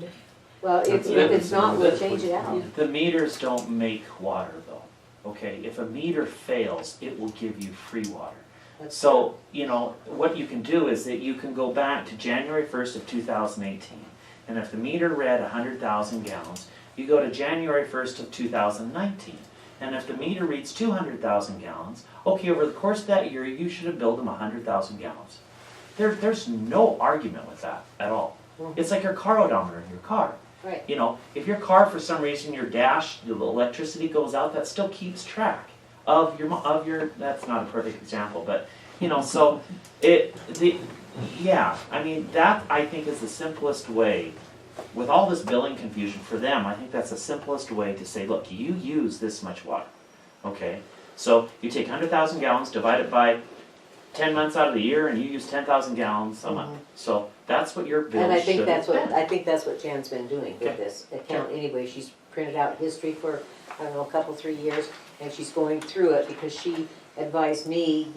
And Well, if it's not, we'll change it out. The meters don't make water though, okay? If a meter fails, it will give you free water. So, you know, what you can do is that you can go back to January 1st of 2018. And if the meter read 100,000 gallons, you go to January 1st of 2019. And if the meter reads 200,000 gallons, okay, over the course of that year, you should have billed them 100,000 gallons. There's no argument with that at all. It's like your car odometer in your car. Right. You know, if your car, for some reason, your dash, the electricity goes out, that still keeps track of your, that's not a perfect example, but, you know, so yeah, I mean, that I think is the simplest way. With all this billing confusion for them, I think that's the simplest way to say, look, you use this much water, okay? So you take 100,000 gallons, divide it by 10 months out of the year, and you use 10,000 gallons a month. So that's what your bill And I should think have been. I think that's what Jan's been doing with Okay. this account anyway. She's printed out history for, I don't know, a couple, 3 years, and she's going through it because she advised me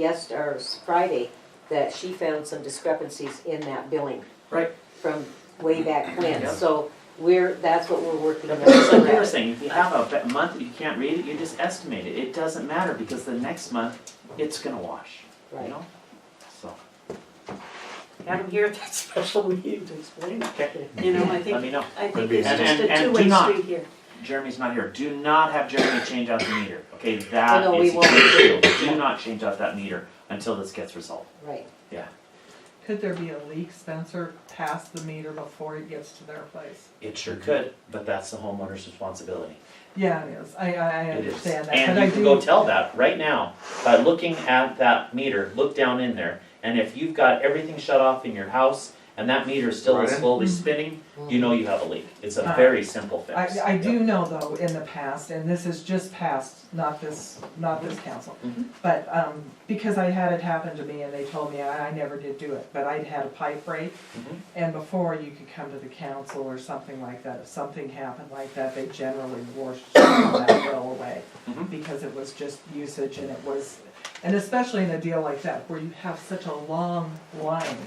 Friday that she found some discrepancies in that billing. Right. From way back when. Yep. So that's what we're working on. It's like we were saying, if you have a month that you can't read it, you just estimate it. It doesn't matter because the next month, it's gonna wash, you Right. know? So, have him here at that special meeting to explain it. okay, You know, I think, let me know. I think it's just And a do two-way not- street here. Jeremy's not here. Do not have Jeremy change out the meter, okay? Oh, That no, we is won't. a huge deal. Do not change out that meter until this gets resolved. Right. Yeah, Could there be a leak, Spencer, past the meter before it gets to their place? it sure could, but that's the homeowner's responsibility. Yeah, it is. I It is. understand that. And but you can go tell that right now by looking at that meter, look down in there, and if you've got everything shut off in your house and that meter still is Running? slowly spinning, you know you have a leak. It's a Uh, very simple fix. I do know though, in the past, and this is just past, not this council, Mhm. but, because I had it happen to me and they told me I never did do it, but I'd had a pipe break. Mhm. And before you could come to the council or something like that, if something happened like that, they generally washed that bill away. Mhm. Because it was just usage and it was, and especially in a deal like that where you have such a long line,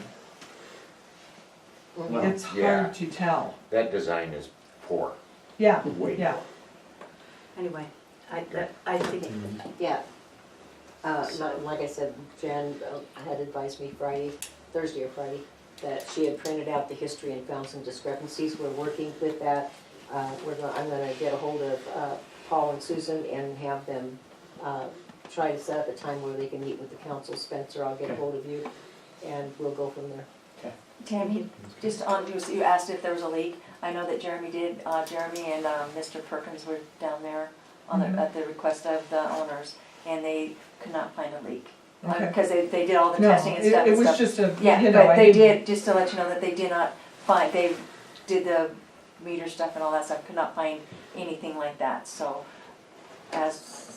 Well, it's yeah. hard to tell. That design is poor. Yeah, Way yeah. poor. Anyway, I think, Yeah. Like I said, Jan had advised me Thursday or Friday, that she had printed out the history and found some discrepancies. We're working with that. I'm gonna get a hold of Paul and Susan and have them try to set up a time where they can meet with the council. Spencer, I'll get a hold of you, and we'll go from there. Tammy, just on, you asked if there was a leak. I know that Jeremy did, Jeremy and Mr. Perkins were down there at the request of the owners, and they could not find a leak. Okay. Because they did all the No, testing and stuff. it was just a, Yeah, you know, but I they didn't- did, just to let you know that they did not find, they did the meter stuff and all that stuff, could not find anything like that, so that's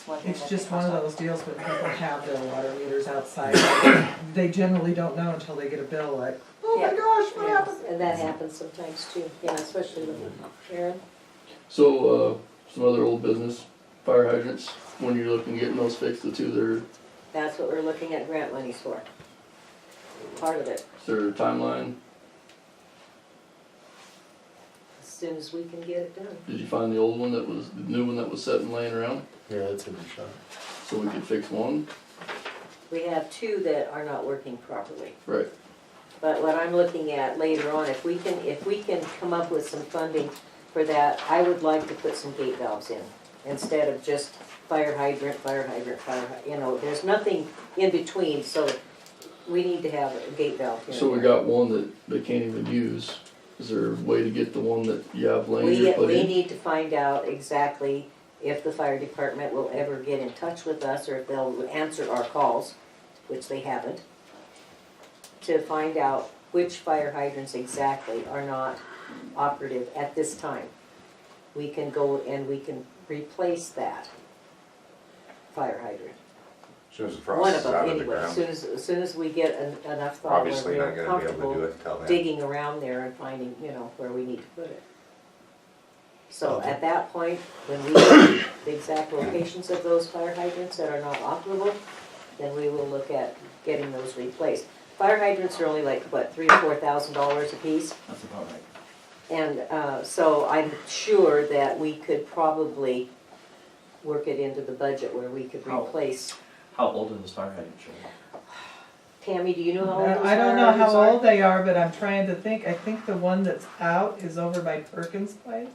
one thing. It's that just they one of crossed those deals when people have their water meters outside. They generally don't know until they get a bill like, oh my Yeah. gosh, what happened? And that happens sometimes too, yeah, especially with Aaron. So, some other old business, fire hydrants, when you're looking at getting those fixed, the two there, That's what we're looking at grant monies for. Part of it, is there a timeline? as soon as we can get it done. Did you find the old one that was, the new one that was set and laying around? Yeah, it's in the shop. So we could fix one? We have two that are not working properly. Right. But what I'm looking at later on, if we can come up with some funding for that, I would like to put some gate valves in, instead of just fire hydrant, you know, there's nothing in between, so we need to have a gate valve here. So we got one that they can't even use. Is there a way to get the one that you have laying there put We in? need to find out exactly if the fire department will ever get in touch with us, or if they'll answer our calls, which they haven't, to find out which fire hydrants exactly are not operative at this time. We can go and we can replace that fire hydrant. As soon as the One frost of is them, out of the anyway, ground. as soon as we get enough thought where Obviously not we're gonna be able to do comfortable it until then. digging around there and finding, you know, where we need to put it. So at that point, when we know the exact locations of those fire hydrants that are not operable, then we will look at getting those replaced. fire hydrants are only like, what, $3,000 or $4,000 a piece? That's about right. And so I'm sure that we could probably work it into the budget where we could How? replace. How old are those fire hydrants, Shirley? Tammy, do you know how old those I don't fire know hydrants how are? old they are, but I'm trying to think, I think the one that's out is over by Perkins' place.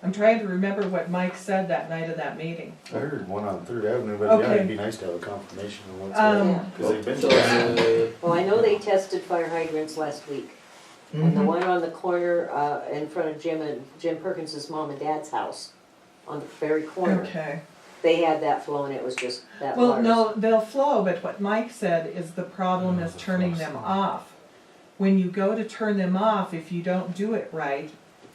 I'm trying to remember what Mike said that night of that meeting. I heard one on Third Avenue, but yeah, Okay. it'd be nice to have a confirmation on what's Um, there. Cause they've been. So, Well, I know they tested fire hydrants last week. And the Mhm. one on the corner, in front of Jim Perkins's mom and dad's house, on the very corner, Okay. they had that flow and it was just that Well, large. no, they'll flow, but what Mike said is the problem is turning them off. When you go to turn them off, if you don't do it right,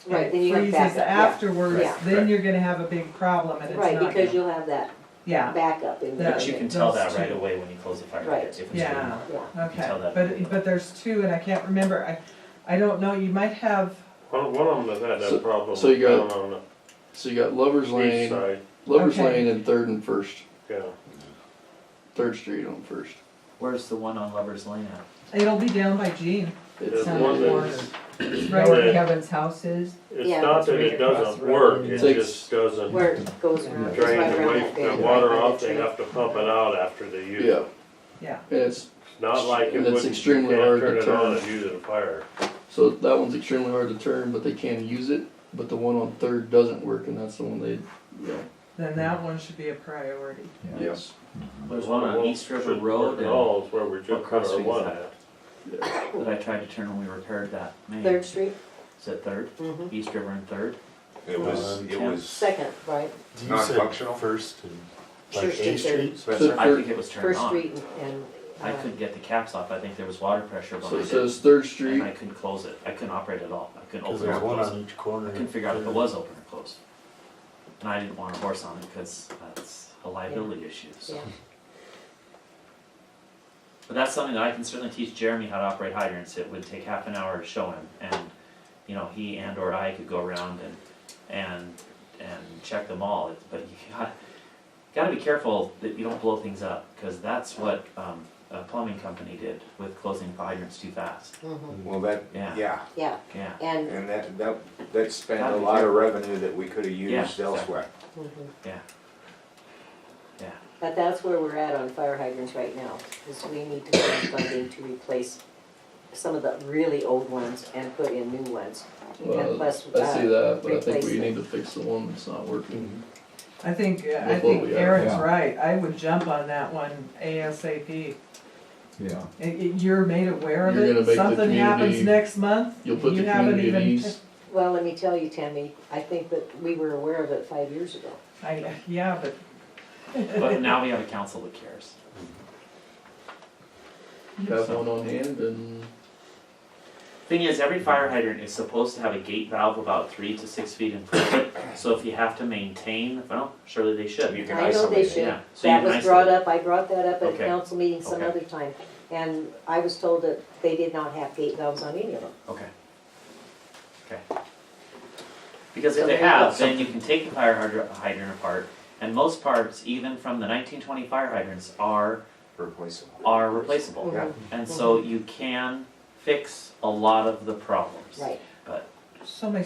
Right, then it you have freezes backup, yeah. afterwards, Yeah. then you're gonna have a big problem and it's not. Right, because good. you'll have that Yeah, backup in there. But you can those tell that two. right away when you close the fire Right. hydrant, if it's Yeah. doing Yeah, okay, tell that. but there's two and I can't remember, I don't know, you might have, One of them has had So- that problem so you got- down on the so you got Lover's east Lane, side, Lover's Okay. Lane and Third and First, yeah. 3rd Street on First. Where's the one on Lover's Lane at? it'll be down by Gene. There's It's, one corner. that's, Right where where Kevin's house is. it's Yeah, not it's that right it across doesn't the road. work, it Takes- just doesn't where it goes around, it's drain right the around way, that bend. the water right by off, the they tree. have to pump it out after they use yeah, it. Yeah, and it's, Not like it And it's wouldn't, you extremely can't hard to turn it on turn. and use it a fire. so that one's extremely hard to turn, but they can use it, but the one on Third doesn't work, and that's the one they, then that one should be a priority. yes. There's one on Well, East River shouldn't Road work at and all, is where we just cross put our street is one that? at. that I tried to turn when we repaired that main. Third Street, Is it Third? mhm, East River and Third? It was second, right, you Not said functional? First and First like A and Street. So I think it was turned First on. Street and, I couldn't get the caps off, I think there was water pressure So behind it it. says Third And Street, I couldn't close it, I couldn't operate at all, I couldn't Cause open or there's one close on it. each corner. I couldn't figure out if it was open or closed. And I didn't want a horse on it, cause that's a liability issue, so. yeah. But that's something that I can certainly teach Jeremy how to operate hydrants, it would take half an hour to show him, and, you know, he and or I could go around and check them all, but you gotta be careful that you don't blow things up, cause that's what, a plumbing company did with closing hydrants too fast. Mhm. Well, that, Yeah. yeah, Yeah, Yeah, and, and that spent Gotta a be lot of careful. revenue that we could have Yeah, used elsewhere. mhm. yeah, But that's where we're at on fire hydrants right now, is we need to find funding to replace some of the really old ones and put in new ones. And well, plus, I see that, but I think we replacement. need to fix the one that's not working. I think With what we have. Aaron's Yeah. right, I would jump on that one ASAP. Yeah. You're made aware of You're gonna it, make the something happens community- next month, You'll put you the haven't community at even, ease. Well, let me tell you, Tammy, I think that we were aware of it 5 years ago. yeah, but. but now we have a council that cares. Have one on hand and, Thing is, every fire hydrant is supposed to have a gate valve about 3 to 6 feet in front of it, so if you have to maintain, well, surely they should. You can I know they isolate it. should. Yeah, so you That can was brought isolate. up, I brought that up at a Okay. council meeting some Okay. other time. And I was told that they did not have gate valves on any of them. Okay. Okay. Because So if they there you go. have, then you can take the fire hydrant apart, and most parts, even from the 1920 fire hydrants, are Replaceable. replaceable. Mhm. And so you can fix a lot of the problems. Right. But, So my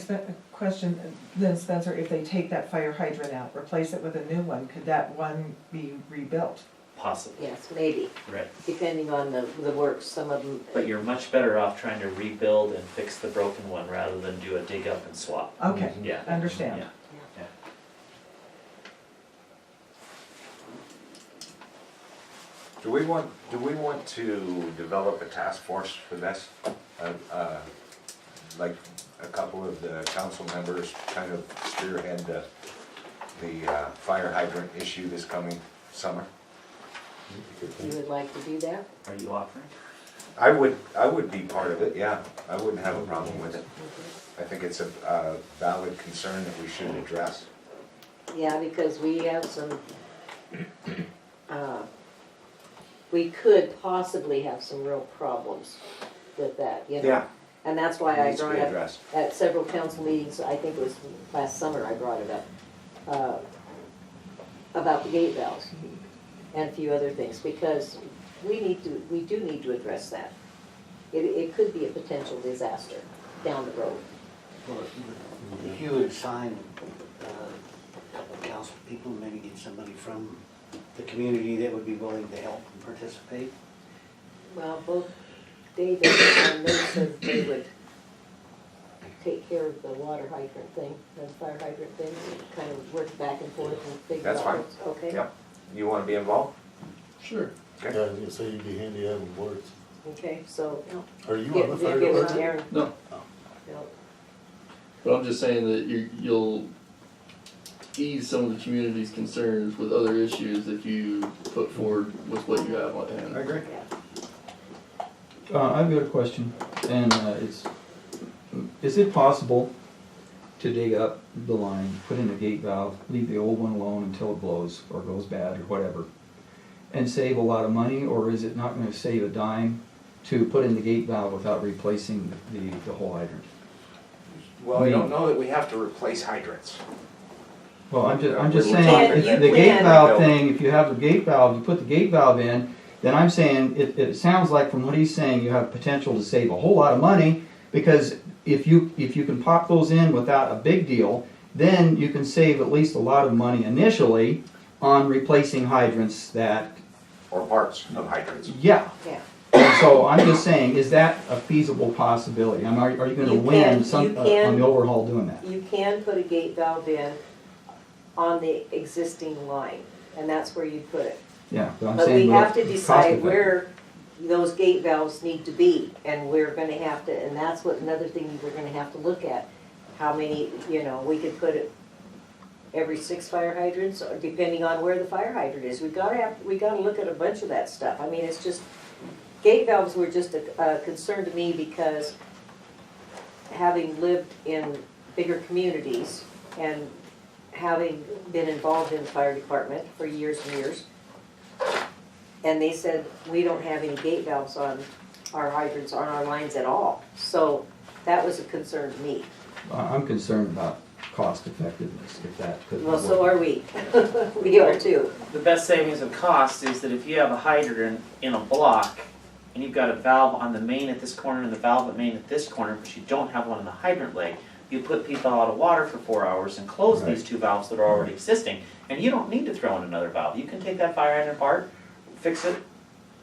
question then, Spencer, if they take that fire hydrant out, replace it with a new one, could that one be rebuilt? possibly, Yes, maybe, right. depending on the works, some of them. But you're much better off trying to rebuild and fix the broken one rather than do a dig up and swap. Okay, Yeah. understand. Yeah. Do we want to develop a task force for this? Like a couple of the council members kind of spearhead the fire hydrant issue this coming summer? You would like to do that? Are you offering? I would be part of it, yeah, I wouldn't have a problem with it. I think it's a valid concern that we should address. Yeah, because we have some, we could possibly have some real problems with that, you know? Yeah, And that's why it I needs to brought be up, addressed. at several council meetings, I think it was last summer I brought it up, about the gate valves and a few other things, because we do need to address that. It could be a potential disaster down the road. Well, if you would assign a couple of council people, maybe get somebody from the community that would be willing to help and participate. Well, both David and they said they would take care of the water hydrant thing, the fire hydrant thing, kind of work back and forth and figure out That's fine. what's, okay? Yep. You wanna be involved? Sure. Yeah, I was gonna say you'd be handy having boards. Okay, so, Are you get on the fire it department? on Aaron. No. No. But I'm just saying that you'll ease some of the community's concerns with other issues if you put forward with what you have on hand. I agree. Yeah. I've got a question, and is it possible to dig up the line, put in a gate valve, leave the old one alone until it blows or goes bad or whatever, and save a lot of money, or is it not gonna save a dime to put in the gate valve without replacing the whole hydrant? Well, I don't know that we have to replace hydrants. Well, I'm We're just talking saying, You if the can. gate valve thing, if you have the gate valve, you put the gate valve in, then I'm saying, it sounds like from what he's saying, you have potential to save a whole lot of money, because if you can pop those in without a big deal, then you can save at least a lot of money initially on replacing hydrants that, Or parts of hydrants. yeah. Yeah. And so I'm just saying, is that a feasible possibility? Are you gonna You win can- some, you on can- the overhaul doing that? You can put a gate valve in on the existing line, and that's where you put it. Yeah, but I'm But we saying. have to cost decide effective. where those gate valves need to be, and we're gonna have to, and that's what, another thing we're gonna have to look at. How many, we could put it every 6 fire hydrants, or depending on where the fire hydrant is. We gotta look at a bunch of that stuff. I mean, it's just, gate valves were just a concern to me because having lived in bigger communities and having been involved in the fire department for years and years, and they said, we don't have any gate valves on our hydrants, on our lines at all. So that was a concern to me. I'm concerned about cost effectiveness, if that could. Well, so are we. We are too. The best savings of cost is that if you have a hydrant in a block, and you've got a valve on the main at this corner and the valve at main at this corner, but you don't have one in the hydrant leg, you put people out of water for 4 hours and close Right. these 2 valves that are already existing, and you don't need to throw in another valve. You can take that fire hydrant apart, fix it,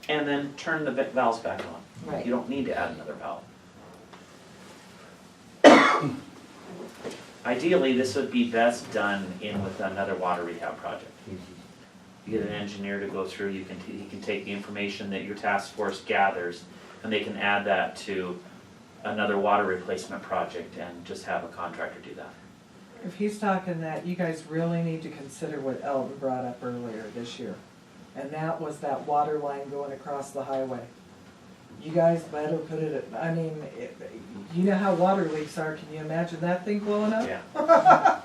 and then turn the valves back on. Right. You don't need to add another valve. Ideally, this would be best done in with another water rehab project. You get an engineer to go through, he can take the information that your task force gathers, and they can add that to another water replacement project and just have a contractor do that. If he's talking that, you guys really need to consider what Elton brought up earlier this year. And that was that water line going across the highway. You guys better put it, you know how water leaks are, can you imagine that thing blowing up? Yeah.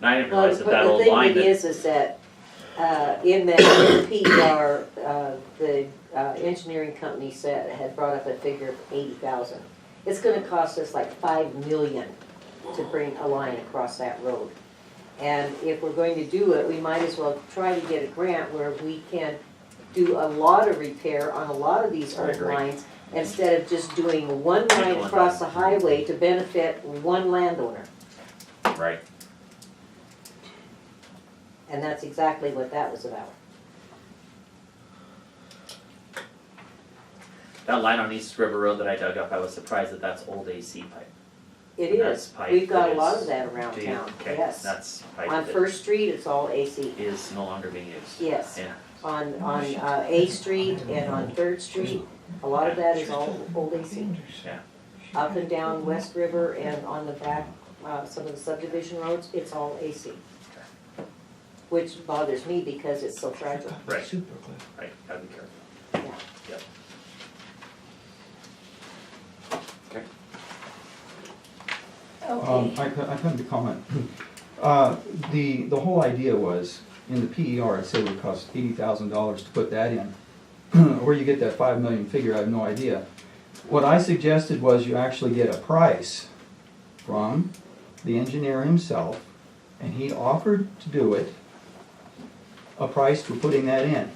And I didn't realize that But that the old thing line that that, is that, in that PR, the engineering company had brought up a figure of 80,000. It's gonna cost us like 5 million to bring a line across that road. And if we're going to do it, we might as well try to get a grant where we can do a lot of repair on a lot of these I old agree. lines, instead of just doing one line across the highway to benefit one landowner. right, And that's exactly what that was about. that line on East River Road that I dug up, I was surprised that that's old AC pipe. It That's is. pipe We've got that a lot is- of that around Do you? town, Okay, yes. that's pipe On that First Street, it's all AC. is no longer being used. Yes. Yeah, On A Street and on Third Street, a lot of that is all old AC. yeah. Up and down West River and on the back, some of the subdivision roads, it's all AC. Which bothers me because it's so fragile. Right, right, gotta be careful. Yeah. Yep. Okay. I come to comment. The whole idea was, in the PER, it said it would cost $80,000 to put that in. Where you get that 5 million figure, I have no idea. What I suggested was you actually get a price from the engineer himself, and he offered to do it, a price for putting that in.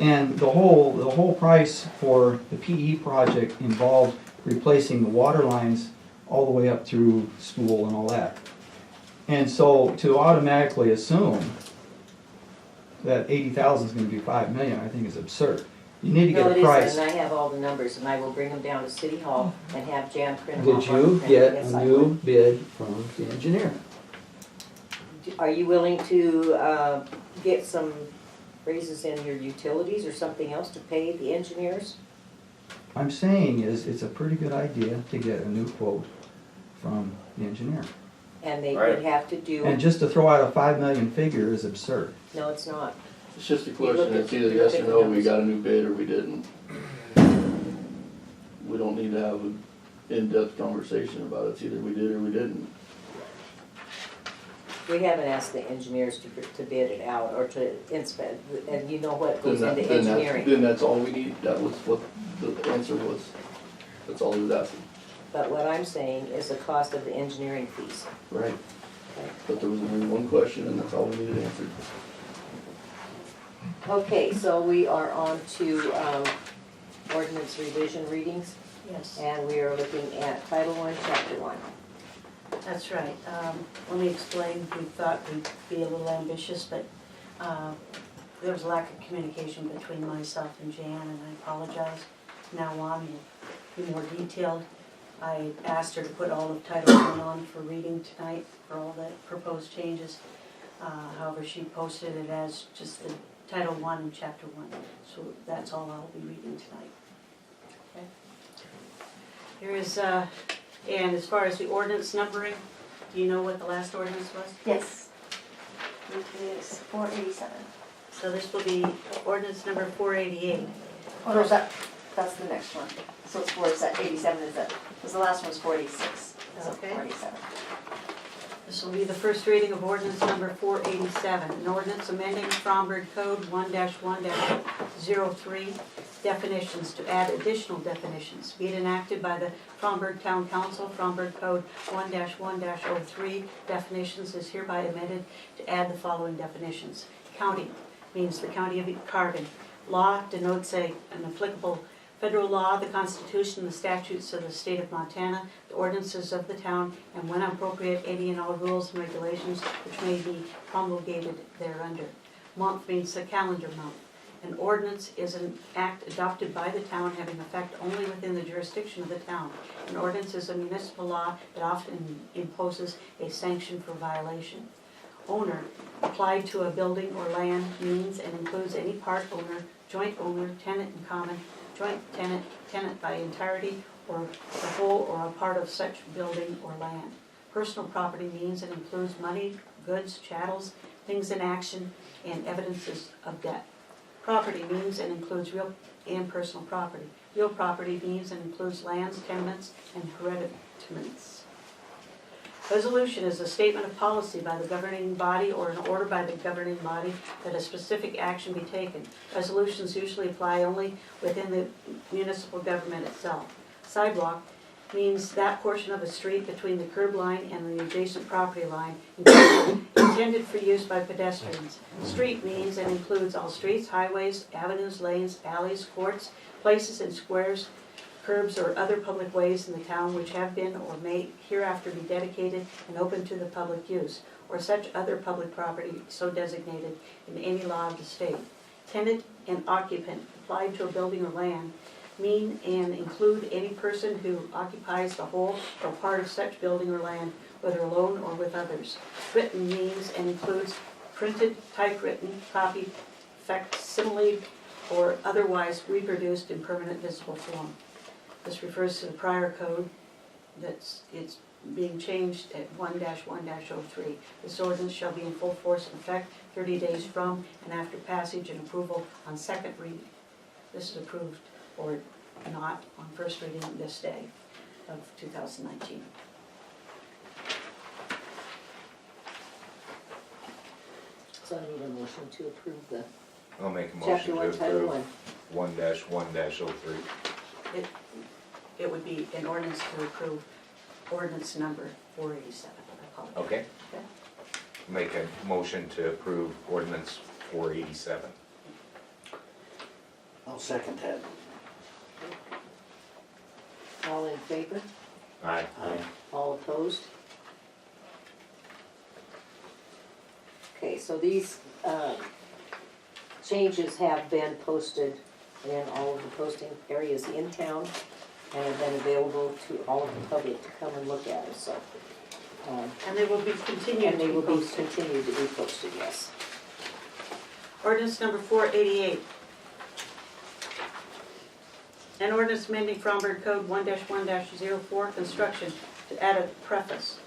And the whole price for the PE project involved replacing the water lines all the way up through school and all that. And so to automatically assume that 80,000 is gonna be 5 million, I think is absurd. You need to No, get it a price. isn't, and I have all the numbers, and I will bring them down to City Hall and have Jan print them Did off on you the printer. get Yes, a I new will. bid from the engineer? Are you willing to get some raises in your utilities or something else to pay the engineers? I'm saying is, it's a pretty good idea to get a new quote from the engineer. And they Right. would have to do, And just to throw out a 5 million figure is absurd. no, it's not. It's just a You look question, at- it's either you look yes or at the no, we numbers. got a new bid or we didn't. We don't need to have an in-depth conversation about it, it's either we did or we didn't. We haven't asked the engineers to bid it out or to inspect, and you know what goes Then into that- engineering. Then that's all we need, that was what the answer was. That's all he was asking. But what I'm saying is the cost of the engineering fees. Right. Okay. But there was only one question and that's all we needed answered. Okay, so we are on to ordinance revision readings, Yes, and we are looking at Title I, Chapter 1. that's right. Let me explain, we thought we'd be a little ambitious, but there was a lack of communication between myself and Jan, and I apologize. Now on, we'll be more detailed. I asked her to put all of Title I on for reading tonight, for all the proposed changes. However, she posted it as just the Title I and Chapter 1, so that's all I'll be reading tonight. Okay. Here is, and as far as the ordinance numbering, do you know what the last ordinance was? Yes. It is 487. So this will be ordinance number 488. Oh, no, that's the next one. So it's 487 is it? Because the last one was 486. So Okay. 487. This will be the first reading of ordinance number 487, an ordinance amending Fromberg Code 1-1-03 definitions to add additional definitions. Be it enacted by the Fromberg Town Council, Fromberg Code 1-1-03 definitions is hereby amended to add the following definitions. County means the county of Carbon. Law denotes an applicable federal law, the Constitution, the statutes of the state of Montana, the ordinances of the town, and when appropriate, any and all rules and regulations which may be promulgated thereunder. Month means the calendar month. An ordinance is an act adopted by the town having effect only within the jurisdiction of the town. An ordinance is a municipal law that often imposes a sanction for violation. Owner, applied to a building or land, means and includes any part owner, joint owner, tenant in common, joint tenant, tenant by entirety, or the whole or a part of such building or land. Personal property means and includes money, goods, chattels, things in action, and evidences of debt. Property means and includes real and personal property. Real property means and includes lands, tenements, and hereditaments. Resolution is a statement of policy by the governing body or an order by the governing body that a specific action be taken. Resolutions usually apply only within the municipal government itself. Sidewalk means that portion of a street between the curb line and the adjacent property line intended for use by pedestrians. Street means and includes all streets, highways, avenues, lanes, alleys, courts, places and squares, curbs, or other public ways in the town which have been or may hereafter be dedicated and open to the public use, or such other public property so designated in any law of the state. Tenant and occupant applied to a building or land mean and include any person who occupies the whole or part of such building or land, whether alone or with others. Written means and includes printed, typewritten, copied, facsimile, or otherwise reproduced in permanent visible form. This refers to the prior code it's being changed at 1-1-03. This ordinance shall be in full force and effect 30 days from and after passage and approval on second reading. This is approved or not on first reading this day of 2019. So I need a motion to approve the I'll make a Chapter motion to 1, Title approve 1-1-03. It would be an ordinance to approve ordinance number 487. I apologize. Okay. Okay. Make a motion to approve ordinance 487. I'll second that. All in favor? Aye. All opposed? Okay, so these changes have been posted in all of the posting areas in town and have been available to all of the public to come and look at it, so. And they will be continued And they to be will be posted. continued to be posted, yes. Ordinance number 488. An ordinance amending Fromberg Code 1-1-04, construction, to add a preface.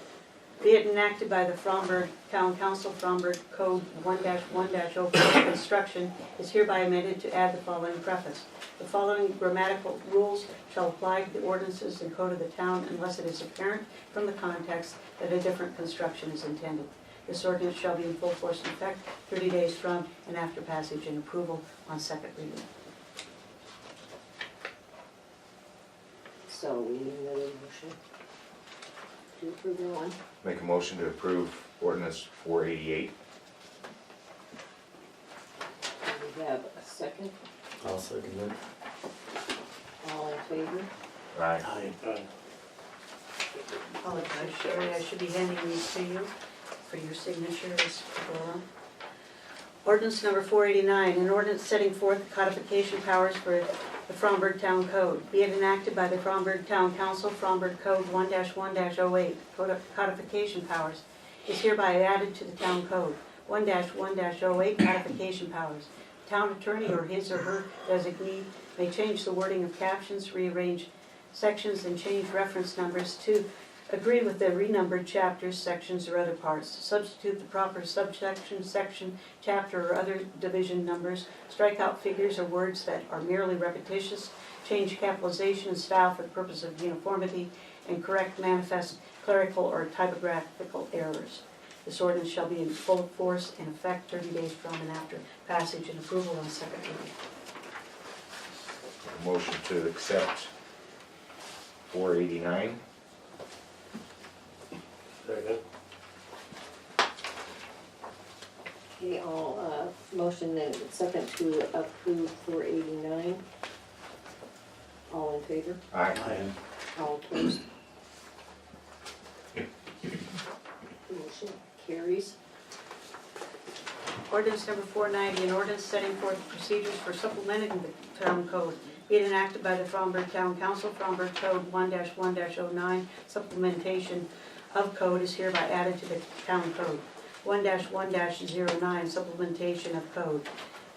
Be it enacted by the Fromberg Town Council, Fromberg Code 1-1-04, construction is hereby amended to add the following preface. The following grammatical rules shall apply to the ordinances and code of the town unless it is apparent from the context that a different construction is intended. This ordinance shall be in full force and effect 30 days from and after passage and approval on second reading. So we need another motion to approve that one. Make a motion to approve ordinance 488. And we have a second. I'll second that. All in favor? Aye. Aye. Apologize, Sherry, I should be handing these to you for your signature as we go along. Ordinance number 489, an ordinance setting forth codification powers for the Fromberg Town Code. Be it enacted by the Fromberg Town Council, Fromberg Code 1-1-08, codification powers, is hereby added to the town code. 1-1-08, codification powers. Town attorney or his or her designee may change the wording of captions, rearrange sections, and change reference numbers to agree with the renumbered chapters, sections, or other parts. Substitute the proper subsection, section, chapter, or other division numbers. Strike out figures or words that are merely repetitious. Change capitalization and style for the purpose of uniformity, and correct manifest clerical or typographical errors. This ordinance shall be in full force and effect 30 days from and after passage and approval on second reading. Motion to accept 489. Second. Okay, all, motion and second to approve 489. All in favor? Aye. All opposed? Motion carries. Ordinance number 490, an ordinance setting forth procedures for supplementing the town code. Be it enacted by the Fromberg Town Council, Fromberg Code 1-1-09, supplementation of code is hereby added to the town code. 1-1-09, supplementation of code.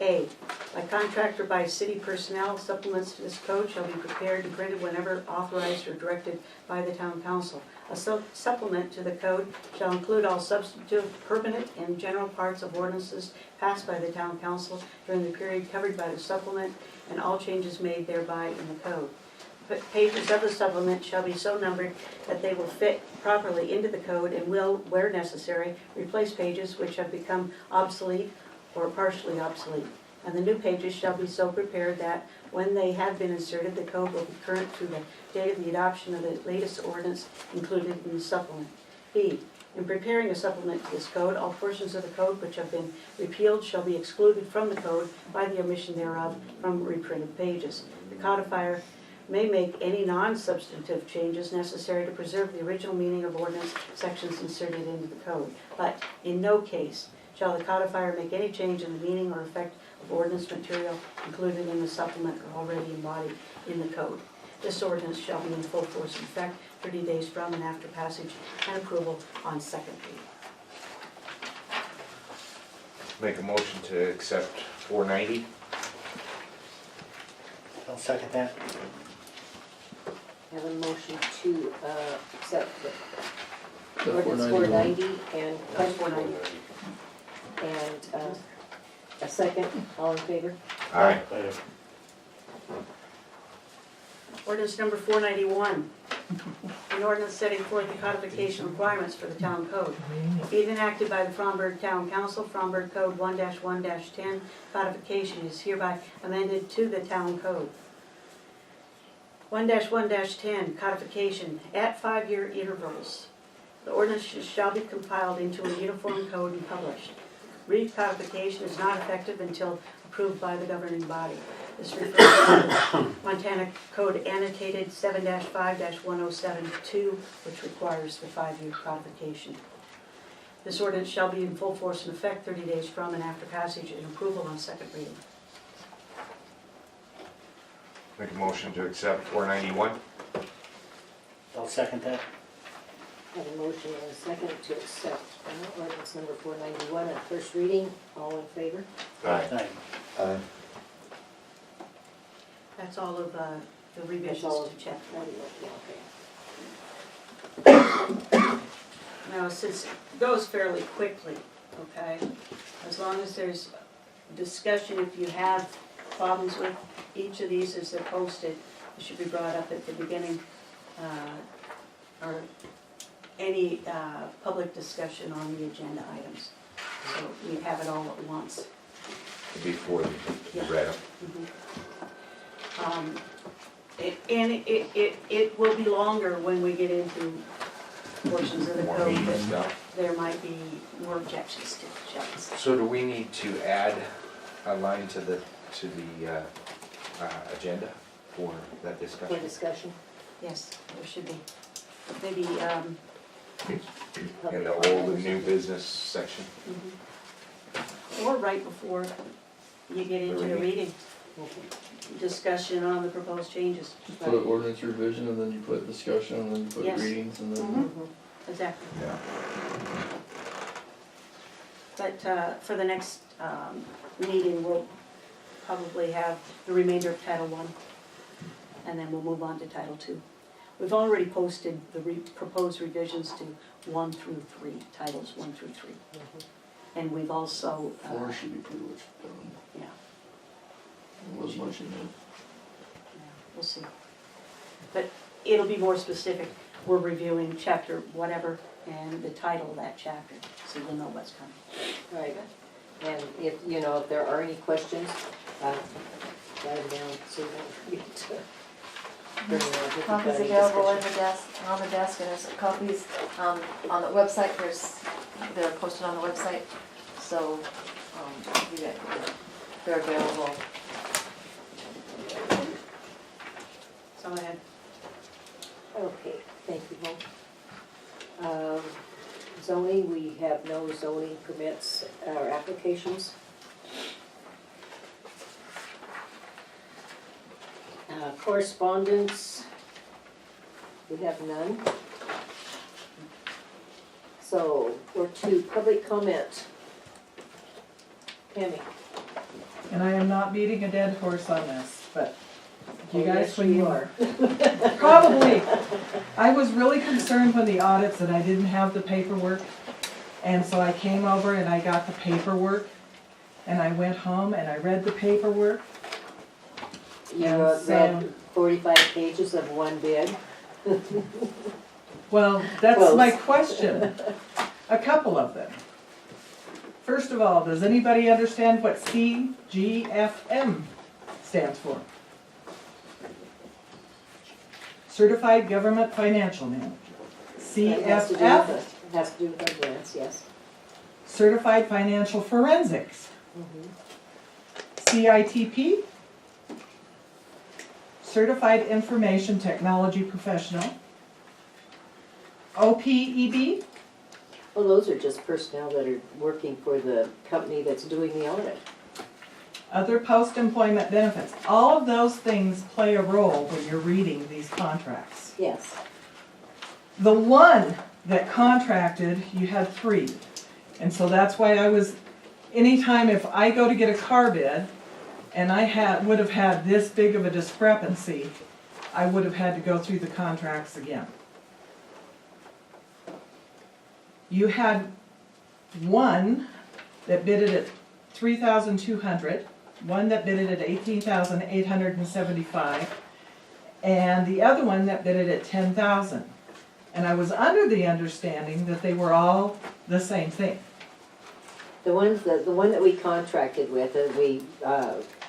A, by contract or by city personnel, supplements to this code shall be prepared and printed whenever authorized or directed by the town council. A supplement to the code shall include all substantive, permanent, and general parts of ordinances passed by the town council during the period covered by the supplement and all changes made thereby in the code. Pages of the supplement shall be so numbered that they will fit properly into the code and will, where necessary, replace pages which have become obsolete or partially obsolete. And the new pages shall be so prepared that when they have been inserted, the code will be current to the date of the adoption of the latest ordinance included in the supplement. B, in preparing a supplement to this code, all portions of the code which have been repealed shall be excluded from the code by the omission thereof from reprinted pages. The codifier may make any non-substantive changes necessary to preserve the original meaning of ordinance sections inserted into the code, but in no case shall the codifier make any change in the meaning or effect of ordinance material included in the supplement or already embodied in the code. This ordinance shall be in full force and effect 30 days from and after passage and approval on second reading. Make a motion to accept 490. I'll second that. Have a motion to accept The ordinance 490 and, That's 490. and a second. All in favor? Aye. Ordinance number 491, an ordinance setting forth the codification requirements for the town code. Be it enacted by the Fromberg Town Council, Fromberg Code 1-1-10, codification is hereby amended to the town code. 1-1-10, codification, at 5-year intervals. The ordinance shall be compiled into a uniform code and published. Recodification is not effective until approved by the governing body. This refers to Montana Code annotated 7-5-1072, which requires the 5-year codification. This ordinance shall be in full force and effect 30 days from and after passage and approval on second reading. Make a motion to accept 491. I'll second that. Have a motion and a second to accept ordinance number 491 at first reading. All in favor? Aye. Aye. That's all of the revisions That's all. to check. Yeah, okay. Now, since it goes fairly quickly, okay, as long as there's discussion, if you have problems with each of these as they're posted, it should be brought up at the beginning, or any public discussion on the agenda items. So we have it all at once. Before you Yeah. read them. It will be longer when we get into portions of the More code meaty that stuff. there might be more objections to. So do we need to add a line to the agenda for that For discussion? discussion. Yes, there should be. Maybe, In the old and new business section? or right before you get into the reading, Okay. discussion on the proposed changes. Just put ordinance revision and then you put discussion and then you put Yes. readings and then. Mhm. Exactly. Yeah. But for the next meeting, we'll probably have the remainder of Title I, and then we'll move on to Title II. We've already posted the proposed revisions to 1 through 3, Titles 1 through 3. And we've also, 4 should be pretty much done. yeah, There was much in there. we'll see. But it'll be more specific. We're reviewing chapter whatever and the title of that chapter, so you'll know what's coming. Right. And if, if there are any questions, write them down so you don't forget to bring them up if you've got Copies any available in discussion. on the desk, and there's copies, on the website, they're posted on the website, so, they're available. So I had Okay, thank you, Mo. Zoning, we have no zoning permits or applications. Correspondence, we have none. So, we're to public comment. Tammy? And I am not beating a dead horse on this, but you Oh, guys, yes, when you are. Probably. I was really concerned when the audits that I didn't have the paperwork. And so I came over and I got the paperwork. And I went home and I read the paperwork. You And so- read 45 pages of one bid. Well, that's Close. my question. A couple of them. First of all, does anybody understand what CGFM stands for? Certified Government Financial Manager. That has to do CFF, with it. Has to do with our grants, yes. Certified Financial Forensics. CITP, Certified Information Technology Professional. OPEB, Well, those are just personnel that are working for the company that's doing the audit. other post-employment benefits. All of those things play a role when you're reading these contracts. Yes. The one that contracted, you had 3. And so that's why I was, anytime if I go to get a car bid and I would have had this big of a discrepancy, I would have had to go through the contracts again. You had one that bid it at $3,200, one that bid it at $18,875, and the other one that bid it at $10,000. And I was under the understanding that they were all the same thing. The one that we contracted with, that we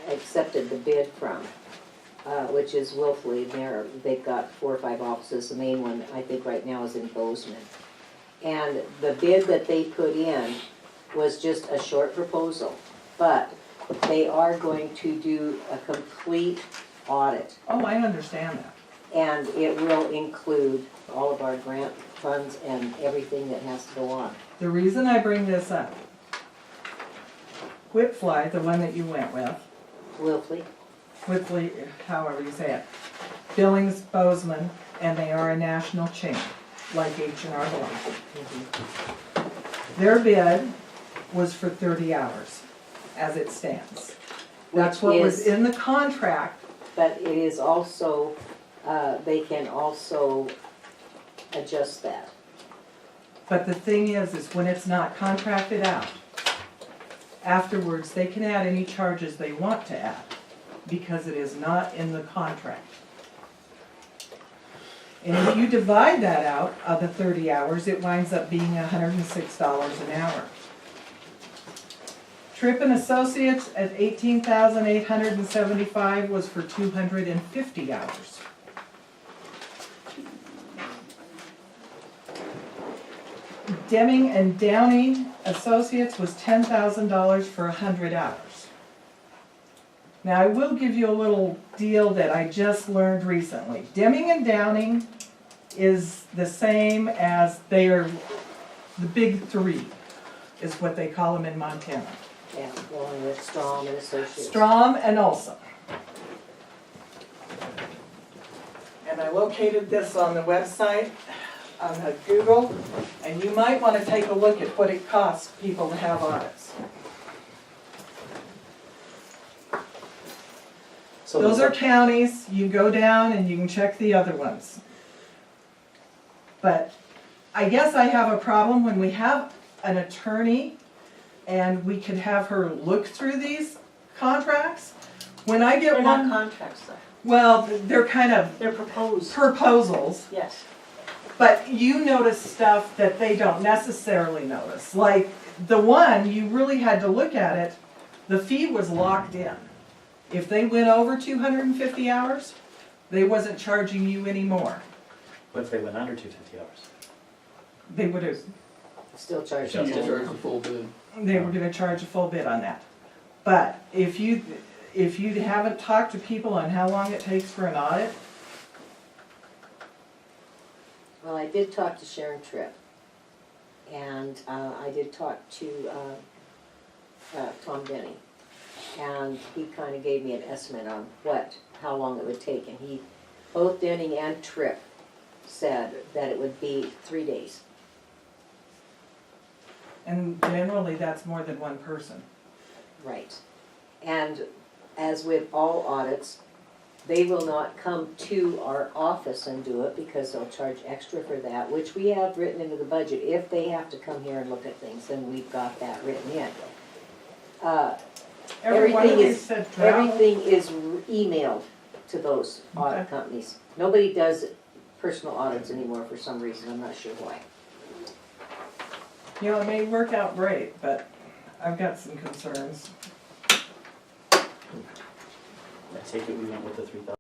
accepted the bid from, which is Willfully, they've got 4 or 5 offices. The main one, I think right now, is in Bozeman. And the bid that they put in was just a short proposal. But they are going to do a complete audit. Oh, I understand that. And it will include all of our grant funds and everything that has to go on. The reason I bring this up, Whitfly, the one that you went with, Wilfley, Whitley, however you say it, Billings, Bozeman, and they are a national chain, like H&R Block. Their bid was for 30 hours, as it stands. That's what was is- in the contract. but it is also, they can also adjust that. But the thing is when it's not contracted out, afterwards, they can add any charges they want to add, because it is not in the contract. And if you divide that out of the 30 hours, it winds up being $106 an hour. Tripp and Associates at $18,875 was for 250 hours. Deming and Downey Associates was $10,000 for 100 hours. Now, I will give you a little deal that I just learned recently. Deming and Downing is the same as they are, the big three is what they call them in Montana. Yeah, going with Strom and Associates. Strom and Olson. And I located this on the website, on Google, and you might want to take a look at what it costs people to have audits. So Those are counties, you go down and you can check the other ones. But I guess I have a problem when we have an attorney and we could have her look through these contracts. When I get They're not one, contracts though, well, they're kind of they're proposed, proposals, yes. but you notice stuff that they don't necessarily notice. Like the one, you really had to look at it, the fee was locked in. If they went over 250 hours, they wasn't charging you anymore. What if they went under 250 hours? They would have, Still charge You us. can charge the full bid. they were gonna charge a full bid on that. But if you haven't talked to people on how long it takes for an audit, Well, I did talk to Sharon Tripp, and I did talk to Tom Denny, and he kind of gave me an estimate on how long it would take, and both Denny and Tripp said that it would be 3 days. and generally that's more than one person. Right. And as with all audits, they will not come to our office and do it because they'll charge extra for that, which we have written into the budget. If they have to come here and look at things, then we've got that written in. Every one of Everything these is, said travel. everything is emailed to those audit Okay. companies. Nobody does personal audits anymore for some reason, I'm not sure why. You know, it may work out great, but I've got some concerns. I take it we went with the 3,000.